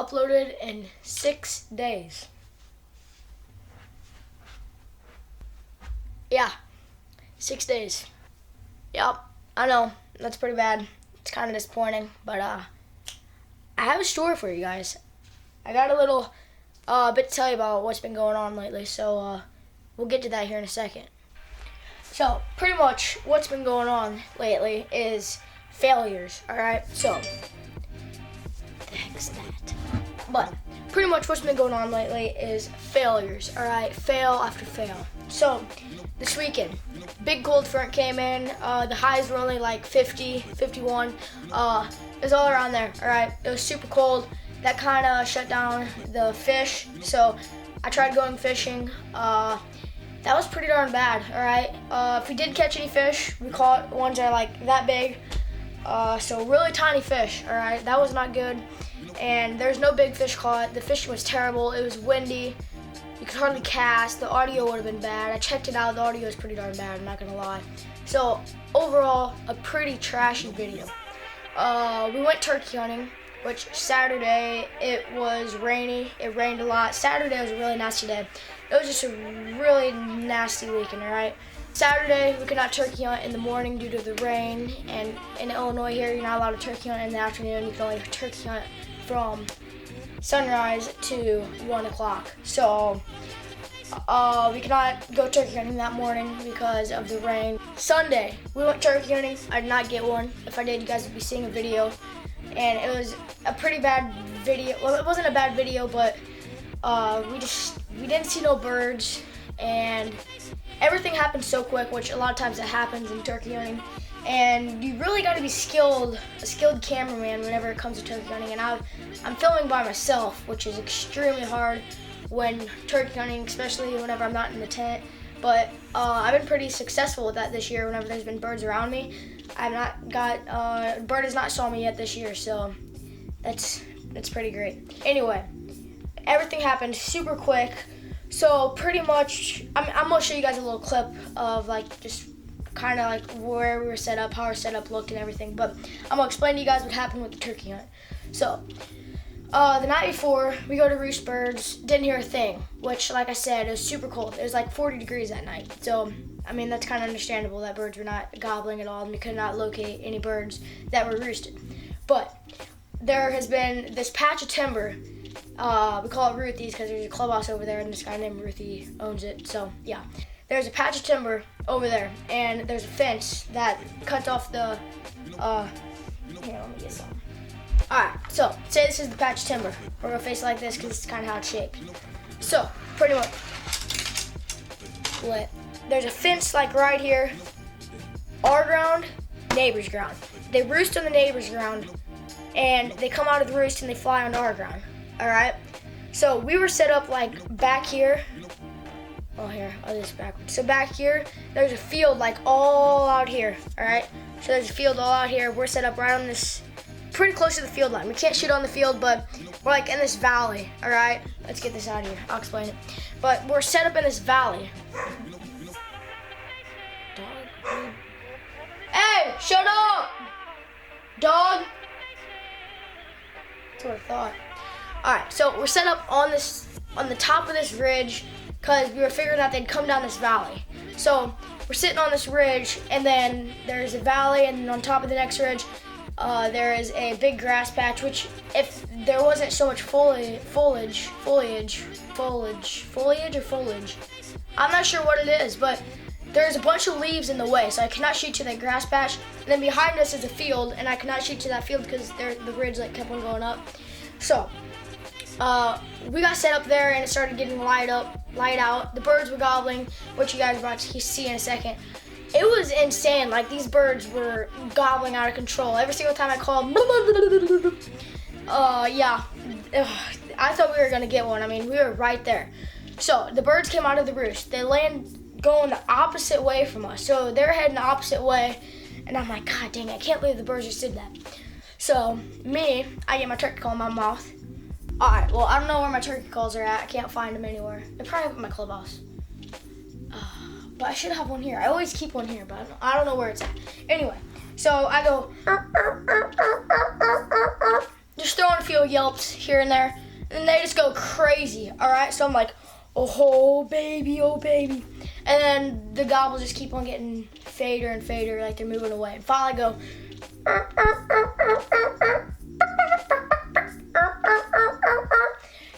uploaded in 6 days. Yeah, 6 days. Yep, I know, that's pretty bad. It's kind of disappointing, but I have a story for you guys. I got a little bit to tell you about what's been going on lately, so we'll get to that here in a second. So, pretty much what's been going on lately is failures, alright? So, what the heck's that? But, pretty much what's been going on lately is failures, alright? Fail after fail. So, this weekend, big cold front came in. The highs were only like 50, 51. It was all around there, alright? It was super cold. That kind of shut down the fish. So, I tried going fishing. That was pretty darn bad, alright? If we did catch any fish, we caught ones that are like that big. So really tiny fish, alright? That was not good. And there's no big fish caught. The fishing was terrible. It was windy. You could hardly cast. The audio would have been bad. I checked it out. The audio is pretty darn bad, I'm not gonna lie. So overall, a pretty trashy video. We went turkey hunting, which Saturday, it was rainy. It rained a lot. Saturday was a really nasty day. It was just a really nasty weekend, alright? Saturday, we could not turkey hunt in the morning due to the rain. And in Illinois here, you're not allowed to turkey hunt in the afternoon. You can only turkey hunt from sunrise to 1 o'clock. So, we could not go turkey hunting that morning because of the rain. Sunday, we went turkey hunting. I did not get one. If I did, you guys would be seeing a video. And it was a pretty bad video. Well, it wasn't a bad video, but we didn't see no birds, and everything happened so quick, which a lot of times it happens in turkey hunting. And you really got to be a skilled cameraman whenever it comes to turkey hunting. And I'm filming by myself, which is extremely hard when turkey hunting, especially whenever I'm not in the tent. But I've been pretty successful with that this year whenever there's been birds around me. I've not got, bird has not saw me yet this year, so that's pretty great. Anyway, everything happened super quick. So pretty much, I'm gonna show you guys a little clip of like just kind of like where we were set up, how our setup looked and everything. But I'm gonna explain to you guys what happened with the turkey hunt. So the night before, we go to roost birds, didn't hear a thing, which like I said, it was super cold. It was like 40 degrees that night. So, I mean, that's kind of understandable that birds were not gobbling at all, and we could not locate any birds that were roosted. But there has been this patch of timber. We call it Ruthie's because there's a clubhouse over there and this guy named Ruthie owns it. So yeah, there's a patch of timber over there and there's a fence that cuts off the, here, let me get some. Alright, so say this is the patch of timber. We're gonna face it like this because it's kind of how it's shaped. So, pretty much, there's a fence like right here, our ground, neighbor's ground. They roost on the neighbor's ground and they come out of the roost and they fly onto our ground. Alright, so we were set up like back here. Oh, here, I'll do this backwards. So back here, there's a field like all out here, alright? So there's a field all out here. We're set up right on this, pretty close to the field line. We can't shoot on the field, but we're like in this valley, alright? Let's get this out of here, I'll explain it. But we're set up in this valley. Dog. Hey, shut up! Dog. That's what I thought. Alright, so we're set up on the top of this ridge because we were figuring out they'd come down this valley. So we're sitting on this ridge and then there's a valley, and on top of the next ridge there is a big grass patch, which if there wasn't so much foliage, I'm not sure what it is, but there's a bunch of leaves in the way, so I cannot shoot to that grass patch. And then behind us is a field, and I cannot shoot to that field because the ridge like kept on going up. So we got set up there and it started getting light out. The birds were gobbling, which you guys are about to see in a second. It was insane. Like, these birds were gobbling out of control. Every single time I called, yeah, I thought we were gonna get one. I mean, we were right there. So the birds came out of the roost. They going the opposite way from us. So they're heading the opposite way, and I'm like, God dang, I can't believe the birds just did that. So I get my turkey call in my mouth. All right, well, I don't know where my turkey calls are at. I can't find them anywhere. They're probably up in my clubhouse. But I should have one here. I always keep one here, but I don't know where it's at. Anyway, so I go, just throwing a few few yelps here and there, and they just go crazy. All right, so I'm like, oh baby, oh baby, and then the gobbles just keep on getting fader and fader, like they're moving away. And finally, I go.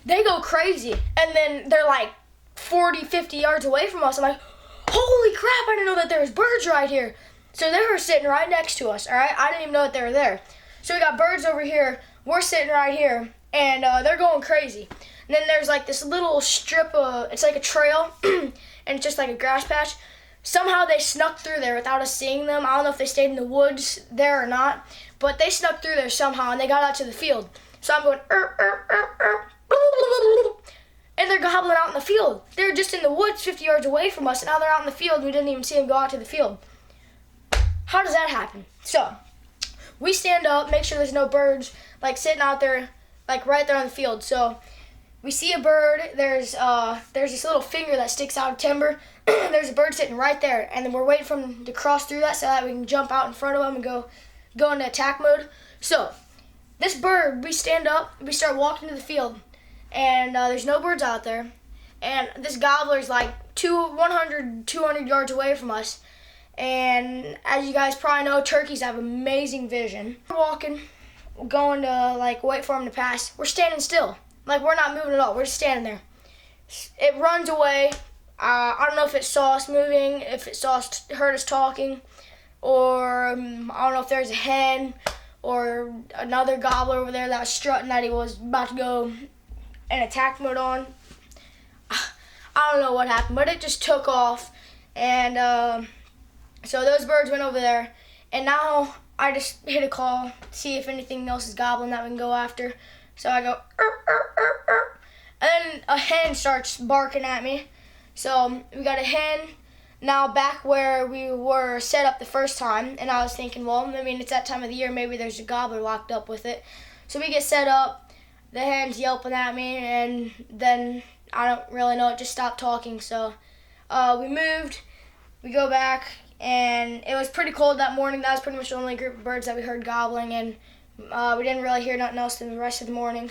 They go crazy, and then they're like 40, 50 yards away from us. I'm like, holy crap, I didn't know that there was birds right here. So they were sitting right next to us, all right? I didn't even know that they were there. So we got birds over here, we're sitting right here, and they're going crazy. And then there's like this little strip of, it's like a trail, and it's just like a grass patch. Somehow they snuck through there without us seeing them. I don't know if they stayed in the woods there or not, but they snuck through there somehow, and they got out to the field. So I'm going, and they're gobbling out in the field. They're just in the woods 50 yards away from us, and now they're out in the field, and we didn't even see them go out to the field. How does that happen? So we stand up, make sure there's no birds like sitting out there, like right there on the field. So we see a bird. There's this little finger that sticks out of timber. There's a bird sitting right there, and then we're waiting for him to cross through that so that we can jump out in front of him and go into attack mode. So this bird, we stand up, we start walking to the field, and there's no birds out there, and this gobbler's like 100, 200 yards away from us. And as you guys probably know, turkeys have amazing vision. We're walking, going to like wait for him to pass. We're standing still, like we're not moving at all. We're just standing there. It runs away. I don't know if it saw us moving, if it heard us talking, or I don't know if there's a hen or another gobbler over there that was strutting that he was about to go in attack mode on. I don't know what happened, but it just took off, and so those birds went over there, and now I just hit a call, see if anything else is gobbling that we can go after. So I go, and then a hen starts barking at me. So we got a hen now back where we were set up the first time, and I was thinking, well, I mean, it's that time of the year, maybe there's a gobbler locked up with it. So we get set up, the hen's yelping at me, and then I don't really know, it just stopped talking. So we moved, we go back, and it was pretty cold that morning. That was pretty much the only group of birds that we heard gobbling, and we didn't really hear nothing else the rest of the morning.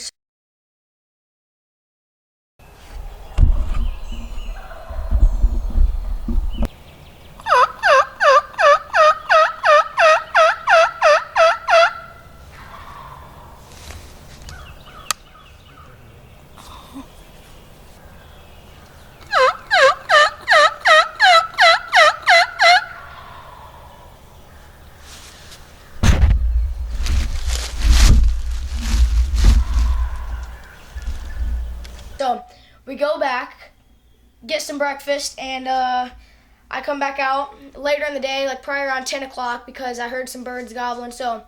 So we go back, get some breakfast, and I come back out later in the day, like probably around 10 o'clock, because I heard some birds gobbling. So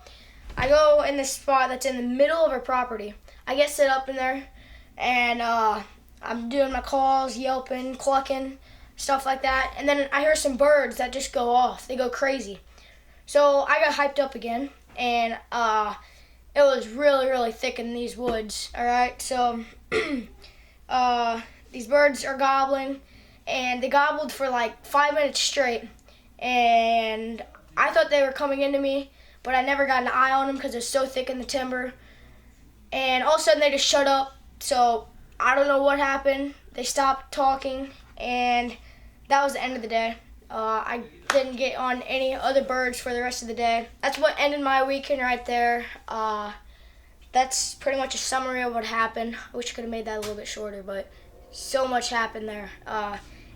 I go in this spot that's in the middle of our property. I get set up in there, and I'm doing my calls, yelping, clucking, stuff like that. And then I hear some birds that just go off. They go crazy. So I got hyped up again, and it was really, really thick in these woods, all right? So these birds are gobbling, and they gobbled for like 5 minutes straight, and I thought they were coming into me, but I never got an eye on them because they're so thick in the timber. And all of a sudden they just shut up, so I don't know what happened. They stopped talking, and that was the end of the day. I didn't get on any other birds for the rest of the day. That's what ended my weekend right there. That's pretty much a summary of what happened. I wish I could have made that a little bit shorter, but so much happened there.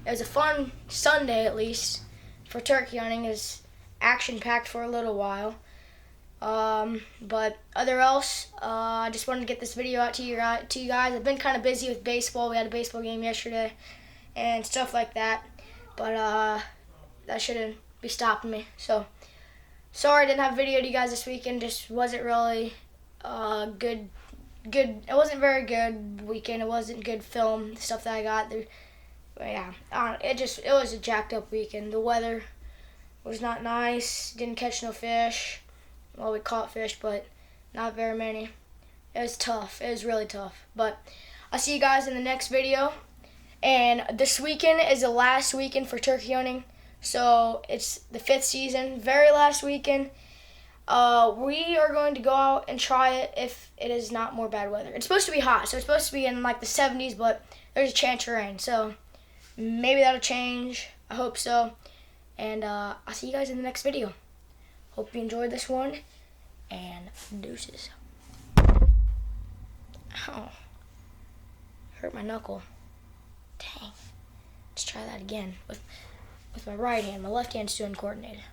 It was a fun Sunday, at least, for turkey hunting. It was action-packed for a little while. But other else, I just wanted to get this video out to you guys. I've been kind of busy with baseball. We had a baseball game yesterday and stuff like that. But that shouldn't be stopping me. So, sorry I didn't have a video to you guys this weekend. Just wasn't really good. It wasn't very good weekend. It wasn't good film, the stuff that I got. But yeah, it was a jacked up weekend. The weather was not nice. Didn't catch no fish. Well, we caught fish, but not very many. It was tough. It was really tough. But I'll see you guys in the next video. And this weekend is the last weekend for turkey hunting. So it's the 5th season, very last weekend. We are going to go out and try it if it is not more bad weather. It's supposed to be hot, so it's supposed to be in like the 70s, but there's a chance of rain. So maybe that'll change. I hope so. And I'll see you guys in the next video. Hope you enjoyed this one. And deuces. Oh. Hurt my knuckle. Dang. Let's try that again with my right hand. My left hand's still uncoordinated.